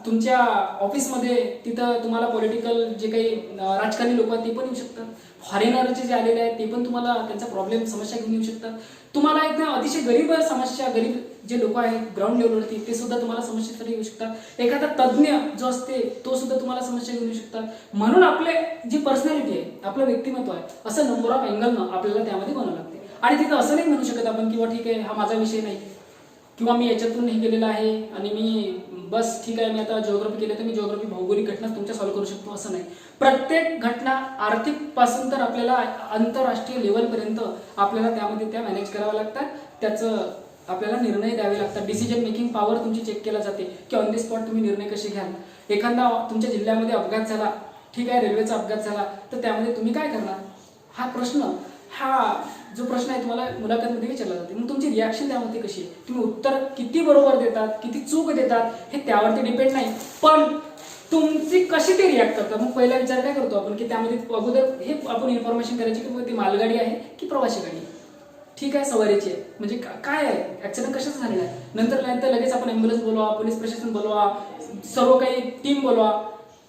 तुमच्या ऑफिसमध्ये तिथं तुम्हाला पॉलिटिकल जे काही राजकारणी लोक आहेत ते पण येऊ शकतात, फॉरेनरचे जे आलेले आहेत ते पण तुम्हाला त्यांचा प्रॉब्लेम, समस्या घेऊन येऊ शकतात. तुम्हाला एकदम अतिशय गरीब समस्या, गरीब जे लोक आहेत ग्राउंड लेवलवरती, ते सुद्धा तुम्हाला समस्येसाठी येऊ शकतात. एखादा तज्ज्ञ जो असते तो सुद्धा तुम्हाला समस्या घेऊन येऊ शकतात. म्हणून आपले जी पर्सनॅलिटी आहे, आपलं व्यक्तिमत्व आहे, असं नंबर ऑफ अँगलनं आपल्याला त्यामध्ये बनावं लागते. आणि तिथं असं नाही म्हणू शकत आपण किंवा ठीक आहे हा माझा विषय नाही, किंवा मी याच्यातून हे गेलेला आहे आणि मी बस ठीक आहे, मी आता जिओग्राफी केलं तर मी जिओग्राफी भौगोलिक घटना तुमच्या सॉल्व्ह करू शकतो, असं नाही. प्रत्येक घटना आर्थिक पासून तर आपल्याला आंतरराष्ट्रीय लेवलपर्यंत आपल्याला त्यामध्ये त्या मॅनेज कराव्या लागतात, त्याचं आपल्याला निर्णय द्यावे लागतात. डिसिजन मेकिंग पॉवर तुमची चेक केला जाते की ऑन द स्पॉट तुम्ही निर्णय कसे घ्याल. एखादा तुमच्या जिल्ह्यामध्ये अपघात झाला, ठीक आहे, रेल्वेचा अपघात झाला, तर त्यामध्ये तुम्ही काय करणार, हा प्रश्न, हा जो प्रश्न आहे तुम्हाला मुलाखतमध्ये विचारला जाते. मग तुमची रिॲक्शन त्यामध्ये कशी आहे, तुम्ही उत्तर किती बरोबर देतात, किती चूक देतात, हे त्यावरती डिपेंड नाही, पण तुमची कशी ते रिॲक्ट करतात. मग पहिला विचार काय करतो आपण की त्यामध्ये अगोदर हे आपण इन्फॉर्मेशन करायची की ती मालगाडी आहे की प्रवासी गाडी आहे, ठीक आहे, सवारीची आहे, म्हणजे काय आहे, ऍक्सिडेंट कशाचं झालेला आहे. नंतर लगेच आपण ॲम्ब्युलन्स बोलवा, पोलीस प्रशासन बोलवा, सर्व काही टीम बोलवा.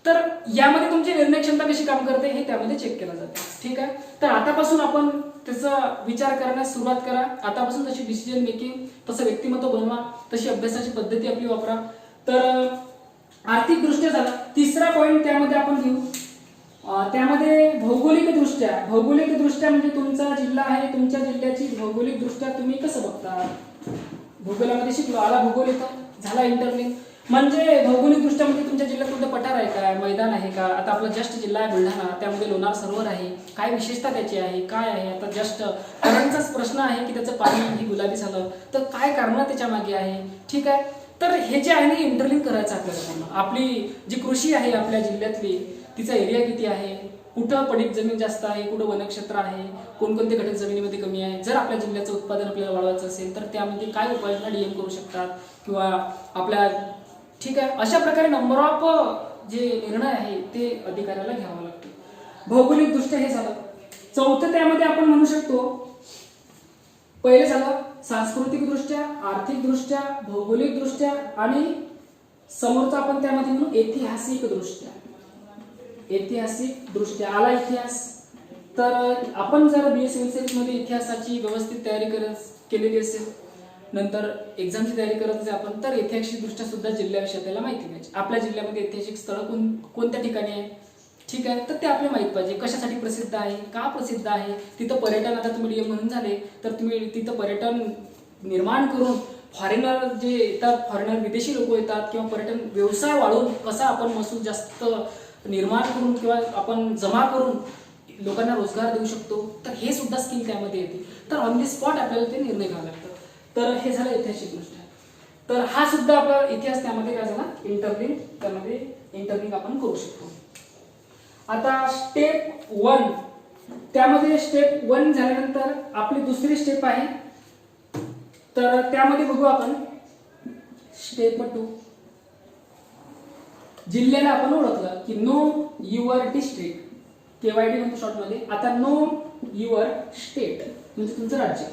तर यामध्ये तुमची निर्णय क्षमता कशी काम करते हे त्यामध्ये चेक केलं जाते. ठीक आहे. तर आतापासून आपण त्याचा विचार करण्यास सुरुवात करा. आतापासून तशी डिसिजन मेकिंग, तसं व्यक्तिमत्व बनवा, तशी अभ्यासाची पद्धती आपली वापरा. तर आर्थिक दृष्ट्या झाला. तिसरा पॉईंट त्यामध्ये आपण घेऊ, त्यामध्ये भौगोलिक दृष्ट्या म्हणजे तुमचा जिल्हा आहे, तुमच्या जिल्ह्याची भौगोलिक दृष्ट्या तुम्ही कसं बघता. भूगोलामध्ये शिकलो, आला भूगोल येतं, झाला इंटरलिंक. म्हणजे भौगोलिक दृष्ट्या म्हणजे तुमच्या जिल्ह्यात कोणतं पठार आहे का, मैदान आहे का. आता आपला जस्ट जिल्हा आहे बुलढाणा, त्यामध्ये लोणार सरोवर आहे, काय विशेषता त्याची आहे, काय आहे. आता जस्ट करंटचाच प्रश्न आहे की त्याचं पाणी हे गुलाबी झालं, तर काय कारण त्याच्या मागे आहे. ठीक आहे. तर हे जे आहे ना इंटरलिंक करायचं आपल्याला. आपली जी कृषी आहे आपल्या जिल्ह्यातली, तिचा एरिया किती आहे, कुठं पडीक जमीन जास्त आहे, कुठं वनक्षेत्र आहे, कोणकोणते घटक जमिनीमध्ये कमी आहे. जर आपल्या जिल्ह्याचं उत्पादन आपल्याला वाढवायचं असेल तर त्यामध्ये काय उपाययोजना डीएम करू शकतात किंवा आपल्या. ठीक आहे. अशा प्रकारे नंबर ऑफ जे निर्णय आहे ते अधिकाऱ्याला घ्यावा लागतो. भौगोलिक दृष्ट्या हे झालं. चौथं त्यामध्ये आपण म्हणू शकतो, पहिले झालं सांस्कृतिक दृष्ट्या, आर्थिक दृष्ट्या, भौगोलिक दृष्ट्या आणि समोरचा आपण त्यामध्ये म्हणू ऐतिहासिक दृष्ट्या. आला इतिहास. तर आपण जर BA सिव्हिल सर्व्हिस मध्ये इतिहासाची व्यवस्थित तयारी केलेली असेल, नंतर एक्झामची तयारी करत असेल आपण, तर ऐतिहासिक दृष्ट्या सुद्धा जिल्ह्याविषयी आपल्याला माहिती पाहिजे. आपल्या जिल्ह्यामध्ये ऐतिहासिक स्थळ कोणत्या ठिकाणी आहे. ठीक आहे. तर ते आपल्याला माहित पाहिजे, कशासाठी प्रसिद्ध आहे, का प्रसिद्ध आहे. तिथं पर्यटन, आता तुम्ही डीएम म्हणून झाले तर तुम्ही तिथं पर्यटन निर्माण करून फॉरेनर जे येतात, फॉरेनर विदेशी लोक येतात किंवा पर्यटन व्यवसाय वाढवून कसा आपण महसूल जास्त निर्माण करून किंवा आपण जमा करून लोकांना रोजगार देऊ शकतो, तर हे सुद्धा स्कीम त्यामध्ये येते. तर ऑन दी स्पॉट आपल्याला ते निर्णय घ्यावे लागतात. तर हे झालं ऐतिहासिक दृष्ट्या. तर हा सुद्धा आपला इतिहास त्यामध्ये काय झाला इंटरलिंक, त्यामध्ये इंटरलिंक आपण करू शकतो. आता स्टेप 1, त्यामध्ये स्टेप 1 झाल्यानंतर आपली दुसरी स्टेप आहे, तर त्यामध्ये बघू आपण स्टेप 2. जिल्ह्याला आपण ओळखलं की नो युअर डिस्ट्रिक्ट, KYD म्हणतो शॉर्ट मध्ये. आता नो युअर स्टेट म्हणजे तुमचं राज्य.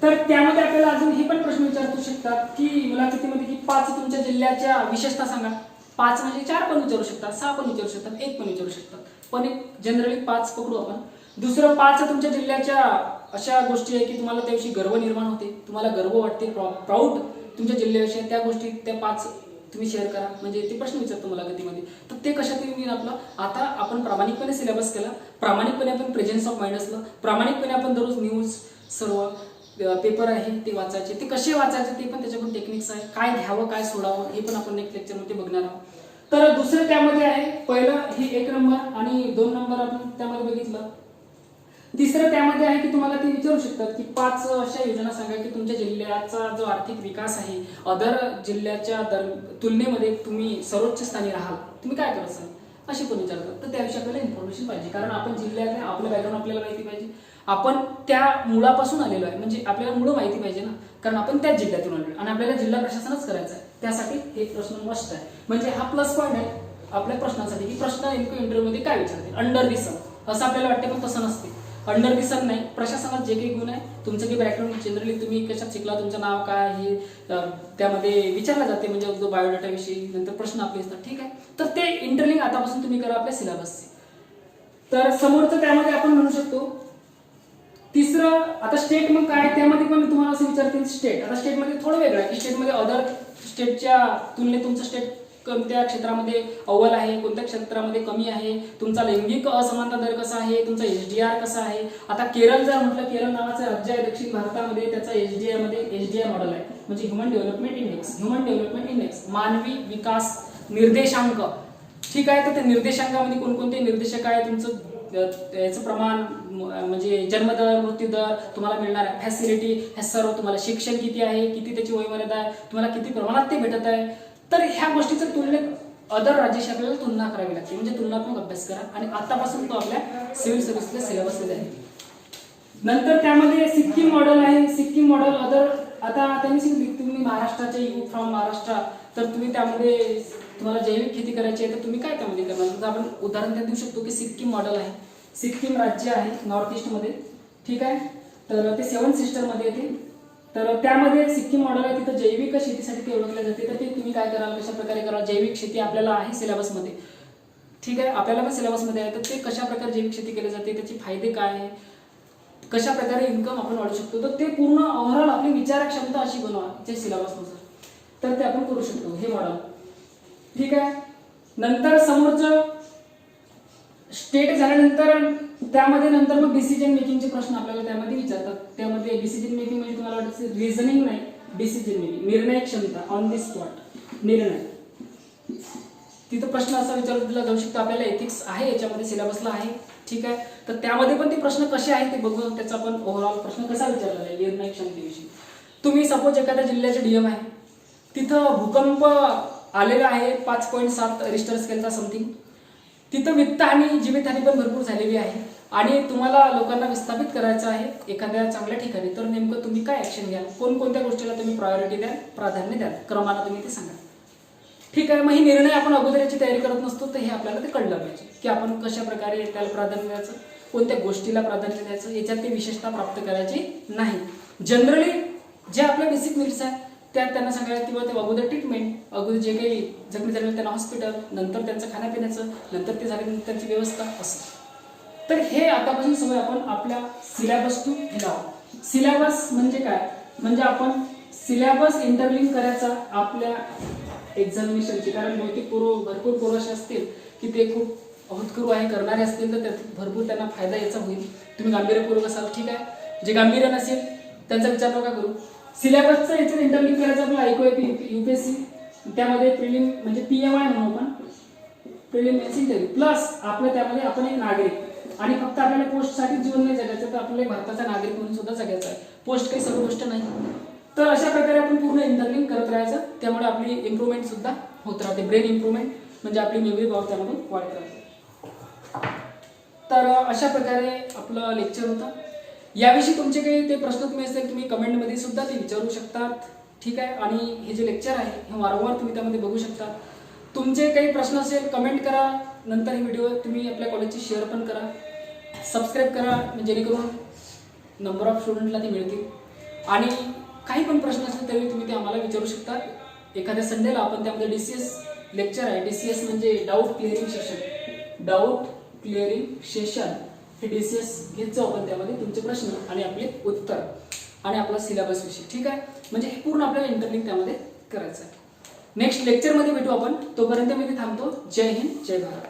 तर त्यामध्ये आपल्याला अजून हे पण प्रश्न विचारू शकतात की मुलाखतीमध्ये की 5 तुमच्या जिल्ह्याच्या विशेषता सांगा. 5 म्हणजे 4 पण विचारू शकतात, 6 पण विचारू शकतात, 1 पण विचारू शकतात, पण एक जनरली 5 पकडू आपण. दुसरं 5 तुमच्या जिल्ह्याच्या अशा गोष्टी आहे की तुम्हाला त्याविषयी गर्व निर्माण होते, तुम्हाला गर्व वाटते, प्राऊड तुमच्या जिल्ह्याविषयी, त्या गोष्टी त्या 5 तुम्ही शेअर करा. म्हणजे ते प्रश्न विचारतो मुलाखतीमध्ये. तर ते कशात येईल आपलं. आता आपण प्रामाणिकपणे सिलेबस केला, प्रामाणिकपणे आपण प्रेझेन्स ऑफ माइंड असलं, प्रामाणिकपणे आपण दररोज न्यूज सर्व पेपर आहे ते वाचायचे. ते कसे वाचायचे ते पण त्याच्या पण टेक्निक्स आहे, काय घ्यावं काय सोडावं हे पण आपण नेक्स्ट लेक्चरमध्ये बघणार आहोत. तर दुसरं त्यामध्ये आहे, पहिलं हे 1 नंबर आणि 2 नंबर आपण त्यामध्ये बघितलं. तिसरं त्यामध्ये आहे की तुम्हाला ते विचारू शकतात की 5 अशा योजना सांगा की तुमच्या जिल्ह्याचा जो आर्थिक विकास आहे अदर जिल्ह्याच्या तुलनेमध्ये तुम्ही सर्वोच्च स्थानी राहाल, तुम्ही काय कराल अशी पण विचारतात. तर त्याविषयी आपल्याला इन्फॉर्मेशन पाहिजे, कारण आपण जिल्ह्यात आपलं बॅकग्राऊंड आपल्याला माहिती पाहिजे, आपण त्या मुळापासून आलेलो आहे, म्हणजे आपल्याला मुळं माहिती पाहिजे ना, कारण आपण त्याच जिल्ह्यातून आलेलो आणि आपल्याला जिल्हा प्रशासनच करायचं आहे. त्यासाठी हे प्रश्न मस्ट आहे. म्हणजे हा प्लस पॉईंट आहे आपल्या प्रश्नासाठी की प्रश्न इंटरव्ह्यू मध्ये काय विचारते. अंडर दी सन असं आपल्याला वाटतं पण तसं नसते. अंडर दी सन नाही, प्रशासनात जे काही गुण आहे, तुमचं काही बॅकग्राऊंड जनरली तुम्ही कशात शिकला, तुमचं नाव काय हे त्यामध्ये विचारलं जाते, म्हणजे जो बायोडाटा विषयी नंतर प्रश्न आपले असतात. ठीक आहे. तर ते इंटरलिंक आतापासून तुम्ही करा आपल्या सिलेबसचे. तर समोरचं त्यामध्ये आपण म्हणू शकतो. तिसरं आता स्टेट मग काय, त्यामध्ये पण तुम्हाला असं विचारतील स्टेट. आता स्टेटमध्ये थोडं वेगळं आहे की स्टेटमध्ये अदर स्टेटच्या तुलनेत तुमचं स्टेट कोणत्या क्षेत्रामध्ये अव्वल आहे, कोणत्या क्षेत्रामध्ये कमी आहे, तुमचा लैंगिक असमानता दर कसा आहे, तुमचा HDR कसा आहे. आता केरळ जर म्हटलं, केरळ नावाचं राज्य आहे दक्षिण भारतामध्ये, त्याचा HDR मॉडेल आहे, म्हणजे ह्युमन डेव्हलपमेंट इंडेक्स, मानवी विकास निर्देशांक. ठीक आहे. तर त्या निर्देशांकामध्ये कोणकोणते निर्देशक आहे, तुमचं याचं प्रमाण म्हणजे जन्मदर, मृत्यूदर, तुम्हाला मिळणार फॅसिलिटी, हे सर्व, तुम्हाला शिक्षण किती आहे, किती त्याची वयोमर्यादा आहे, तुम्हाला किती प्रमाणात ते भेटत आहे. तर ह्या गोष्टीच्या तुलनेत अदर राज्याशी आपल्याला तुलना करावी लागते, म्हणजे तुलनात्मक अभ्यास करा आणि आतापासून तो आपल्या सिव्हिल सर्व्हिसला सिलेबसमध्ये आहे. नंतर त्यामध्ये सिक्कीम मॉडेल आहे. सिक्कीम मॉडेल अदर, आता त्यांनी सांगितलं तुम्ही महाराष्ट्राचे यू फ्रॉम महाराष्ट्र, तर तुम्ही त्यामध्ये तुम्हाला जैविक शेती करायची आहे तर तुम्ही काय त्यामध्ये करणार. आपण उदाहरण देऊ शकतो की सिक्कीम मॉडेल आहे, सिक्कीम राज्य आहे नॉर्थ ईस्ट मध्ये. ठीक आहे. तर ते 7 सिस्टर मध्ये येते. तर त्यामध्ये सिक्कीम मॉडेल आहे, तिथं जैविक शेतीसाठी ते ओळखले जाते. तर ते तुम्ही काय कराल, कशा प्रकारे कराल. जैविक शेती आपल्याला आहे सिलेबसमध्ये. ठीक आहे, आपल्याला पण सिलेबसमध्ये आहे. तर ते कशा प्रकारे जैविक शेती केली जाते, त्याचे फायदे काय आहे, कशा प्रकारे इन्कम आपण वाढवू शकतो, तर ते पूर्ण ओव्हरऑल आपली विचार क्षमता अशी बनवा जे सिलेबसनुसार, तर ते आपण करू शकतो हे मॉडेल. ठीक आहे. नंतर समोरचं स्टेट झाल्यानंतर त्यामध्ये नंतर मग डिसिजन मेकिंगचे प्रश्न आपल्याला त्यामध्ये विचारतात. त्यामध्ये डिसिजन मेकिंग म्हणजे तुम्हाला वाटतं रिझनिंग नाही, डिसिजन मेकिंग, निर्णय क्षमता, ऑन दी स्पॉट निर्णय. तिथं प्रश्न असा विचारला जाऊ शकतो आपल्याला. एथिक्स आहे याच्यामध्ये, सिलेबसला आहे. ठीक आहे. तर त्यामध्ये पण ते प्रश्न कसे आहेत ते बघू. त्याचा आपण ओव्हरऑल प्रश्न कसा विचारला आहे निर्णय क्षमतेविषयी. तुम्ही सपोज एखाद्या जिल्ह्याचे डीएम आहे, तिथं भूकंप आलेला आहे 5.7 रिश्टर स्केलचा समथिंग. तिथं वित्तहानी जीवितहानी पण भरपूर झालेली आहे आणि तुम्हाला लोकांना विस्थापित करायचं आहे एखाद्या चांगल्या ठिकाणी. तर नेमकं तुम्ही काय ऍक्शन घ्याल, कोणकोणत्या गोष्टीला तुम्ही प्रायोरिटी द्याल, प्राधान्य द्याल, क्रमानं तुम्ही ते सांगा. ठीक आहे. मग ही निर्णय आपण अगोदर याची तयारी करत नसतो, तर हे आपल्याला ते कळलं पाहिजे की आपण कशा प्रकारे त्याला प्राधान्य द्यायचं, कोणत्या गोष्टीला प्राधान्य द्यायचं, याच्यात ते विशेषता प्राप्त करायची नाही. जनरली जे आपल्या बेसिक नीड्स आहेत त्यात त्यांना सांगायला, किंवा ते अगोदर ट्रीटमेंट, अगोदर जे काही जखमी झाले त्यांना हॉस्पिटल, नंतर त्यांचं खाण्यापिण्याचं, नंतर ते झाल्यानंतर त्यांची व्यवस्था असं. तर हे आतापासून सवय आपण आपल्या सिलेबस टू लावा. सिलेबस म्हणजे काय, म्हणजे आपण सिलेबस इंटरलिंक करायचा आपल्या एक्झामिनेशनची. कारण बहुतेक भरपूर पूर्व असे असतील की ते खूप होतकरू आहे, करणारे असतील, तर त्यात भरपूर त्यांना फायदा याचा होईल. तुम्ही गांभीर्यपूर्वक असाल. ठीक आहे. जे गांभीर्य नसेल त्यांचा विचार नका करू. सिलेबसचा याच्यात इंटरलिंक करायचं आपलं IQAP UPSC, त्यामध्ये प्रिलिम म्हणजे PMI म्हणून आपण प्रिलिम मेन्स इंटरव्ह्यू, प्लस आपलं त्यामध्ये आपण एक नागरिक, आणि फक्त आपल्याला पोस्टसाठी जीवन नाही जगायचं, तर आपल्याला भारताचा नागरिक म्हणून सुद्धा जगायचं आहे. पोस्ट काही सर्व गोष्ट नाही. तर अशा प्रकारे आपण पूर्ण इंटरलिंक करत राहायचं. त्यामुळे आपली इम्प्रूव्हमेंट सुद्धा होत राहते. ब्रेन इम्प्रूव्हमेंट म्हणजे आपली मेमरी पॉवर त्यामधून वाढत राहते. तर अशा प्रकारे आपलं लेक्चर होतं. याविषयी तुमचे काही ते प्रश्न तुम्ही असेल तुम्ही कमेंटमध्ये सुद्धा ते विचारू शकतात. ठीक आहे. आणि हे जे लेक्चर आहे हे वारंवार तुम्ही त्यामध्ये बघू शकता. तुमचे काही प्रश्न असेल कमेंट करा. नंतर ही व्हिडिओ तुम्ही आपल्या कॉलेजची शेअर पण करा, सबस्क्राईब करा, जेणेकरून नंबर ऑफ स्टुडंटला ते मिळतील. आणि काही पण प्रश्न असतील तरी तुम्ही ते आम्हाला विचारू शकता. एखाद्या संडेला आपण त्यामध्ये DCS लेक्चर आहे. DCS म्हणजे doubt clearing session. Doubt clearing session हे DCS घेत जाऊ आपण. त्यामध्ये तुमचे प्रश्न आणि आपले उत्तर आणि आपला सिलेबस विषय. ठीक आहे. म्हणजे हे पूर्ण आपल्याला इंटरलिंक त्यामध्ये करायचं आहे. नेक्स्ट लेक्चरमध्ये भेटू आपण. तोपर्यंत मी थांबतो. जय हिंद, जय भारत.